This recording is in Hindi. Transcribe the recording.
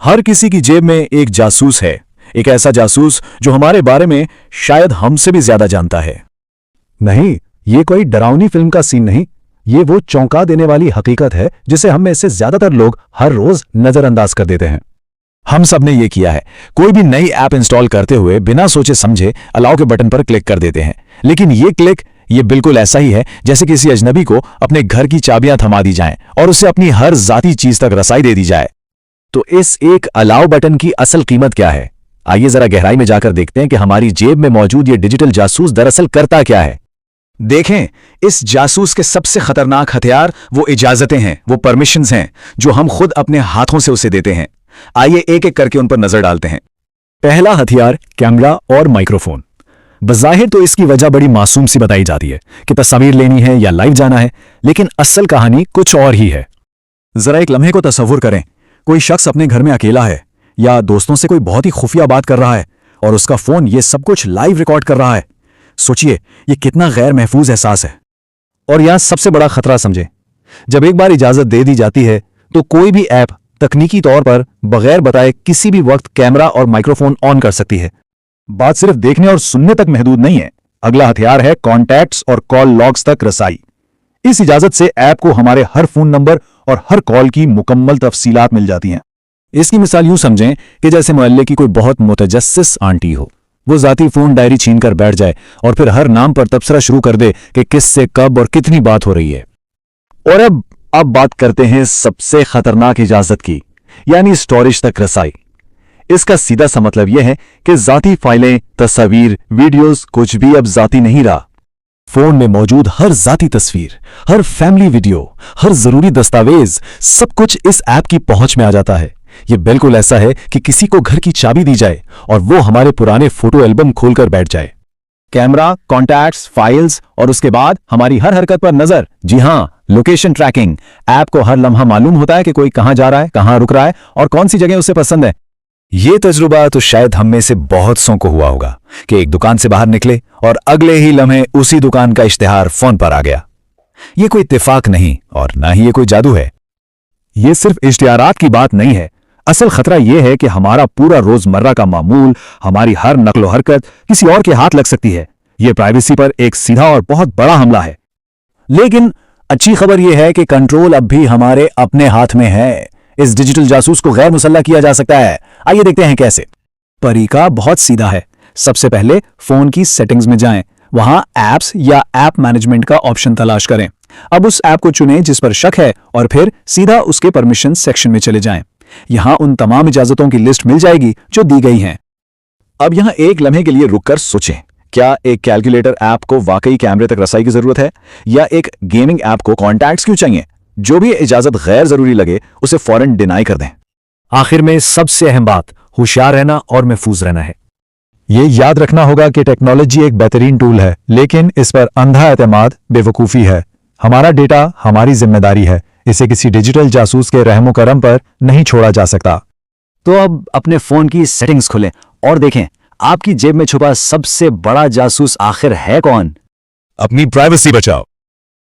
हर किसी की जेब में एक जासूस है, एक ऐसा जासूस जो हमारे बारे में शायद हमसे भी ज्यादा जानता है। नहीं, ये कोई डरावनी फिल्म का सीन नहीं, ये वो चौंका देने वाली हकीकत है जिसे हम में से ज्यादातर लोग हर रोज नजरअंदाज कर देते हैं। हम सब ने ये किया है। कोई भी नई ऐप इंस्टॉल करते हुए बिना सोचे समझे अलाउ के बटन पर क्लिक कर देते हैं। लेकिन ये बिल्कुल ऐसा ही है जैसे किसी अजनबी को अपने घर की चाबियां थमा दी जाएं और उसे अपनी हर जाती चीज तक रसाई दे दी जाए। तो इस एक अलाउ बटन की असल कीमत क्या है? आइए जरा गहराई में जाकर देखते हैं कि हमारी जेब में मौजूद ये डिजिटल जासूस दरअसल करता क्या है। देखें, इस जासूस के सबसे खतरनाक हथियार वो इजाजतें हैं, वो परमिशंस हैं जो हम खुद अपने हाथों से उसे देते हैं। आइए एक एक करके उन पर नजर डालते हैं। पहला हथियार कैमरा और माइक्रोफोन। बज़ाहिर तो इसकी वजह बड़ी मासूम सी बताई जाती है कि तस्वीर लेनी है या लाइव जाना है, लेकिन असल कहानी कुछ और ही है। जरा एक लम्हे को तसव्वुर करें, कोई शख्स अपने घर में अकेला है या दोस्तों से कोई बहुत ही खुफिया बात कर रहा है और उसका फोन ये सब कुछ लाइव रिकॉर्ड कर रहा है। सोचिए ये कितना गैर महफूज एहसास है। और यहां सबसे बड़ा खतरा समझें, जब एक बार इजाजत दे दी जाती है तो कोई भी ऐप तकनीकी तौर पर बगैर बताए किसी भी वक्त कैमरा और माइक्रोफोन ऑन कर सकती है। बात सिर्फ देखने और सुनने तक महदूद नहीं है। अगला हथियार है कॉन्टैक्ट्स और कॉल लॉग्स तक रसाई। इस इजाजत से ऐप को हमारे हर फोन नंबर और हर कॉल की मुकम्मल तफसीलात मिल जाती हैं। इसकी मिसाल यूं समझें कि जैसे मोहल्ले की कोई बहुत मुतजस्सिस आंटी हो, वो जाती फोन डायरी छीन कर बैठ जाए और फिर हर नाम पर तबसरा शुरू कर दे कि किससे कब और कितनी बात हो रही है। और अब बात करते हैं सबसे खतरनाक इजाजत की, यानी स्टोरेज तक रसाई। इसका सीधा सा मतलब यह है कि जाती फाइलें, तस्वीर, वीडियोस कुछ भी अब जाती नहीं रहा। फोन में मौजूद हर जाती तस्वीर, हर फैमिली वीडियो, हर जरूरी दस्तावेज, सब कुछ इस ऐप की पहुंच में आ जाता है। यह बिल्कुल ऐसा है कि किसी को घर की चाबी दी जाए और वो हमारे पुराने फोटो एल्बम खोलकर बैठ जाए। कैमरा, कॉन्टैक्ट्स, फाइल्स और उसके बाद हमारी हर हरकत पर नजर। जी हां, लोकेशन ट्रैकिंग। ऐप को हर लम्हा मालूम होता है कि कोई कहां जा रहा है, कहां रुक रहा है और कौन सी जगह उसे पसंद है। ये तजुर्बा तो शायद हम में से बहुत सौ को हुआ होगा कि एक दुकान से बाहर निकले और अगले ही लम्हे उसी दुकान का इश्तिहार फोन पर आ गया। ये कोई इत्तेफाक नहीं और ना ही ये कोई जादू है। ये सिर्फ इश्तिहारात की बात नहीं है। असल खतरा यह है कि हमारा पूरा रोजमर्रा का मामूल, हमारी हर नकलो हरकत किसी और के हाथ लग सकती है। यह प्राइवेसी पर एक सीधा और बहुत बड़ा हमला है। लेकिन अच्छी खबर यह है कि कंट्रोल अब भी हमारे अपने हाथ में है। इस डिजिटल जासूस को गैर मुसल्ला किया जा सकता है। आइए देखते हैं कैसे। तरीका बहुत सीधा है। सबसे पहले फोन की सेटिंग्स में जाएं, वहां ऐप्स या ऐप मैनेजमेंट का ऑप्शन तलाश करें। अब उस ऐप को चुनें जिस पर शक है और फिर सीधा उसके परमिशन सेक्शन में चले जाएं। यहां उन तमाम इजाजतों की लिस्ट मिल जाएगी जो दी गई हैं। अब यहां एक लम्हे के लिए रुककर सोचें, क्या एक कैलकुलेटर ऐप को वाकई कैमरे तक रसाई की जरूरत है या एक गेमिंग ऐप को कॉन्टैक्ट्स क्यों चाहिए? जो भी इजाजत गैर जरूरी लगे उसे फौरन डिनाई कर दें। आखिर में सबसे अहम बात, होशियार रहना और महफूज रहना है। ये याद रखना होगा कि टेक्नोलॉजी एक बेहतरीन टूल है, लेकिन इस पर अंधा एतमाद बेवकूफ़ी है। हमारा डेटा हमारी जिम्मेदारी है, इसे किसी डिजिटल जासूस के रहमो करम पर नहीं छोड़ा जा सकता। तो अब अपने फोन की सेटिंग्स खोलें और देखें आपकी जेब में छुपा सबसे बड़ा जासूस आखिर है कौन। अपनी प्राइवेसी बचाओ।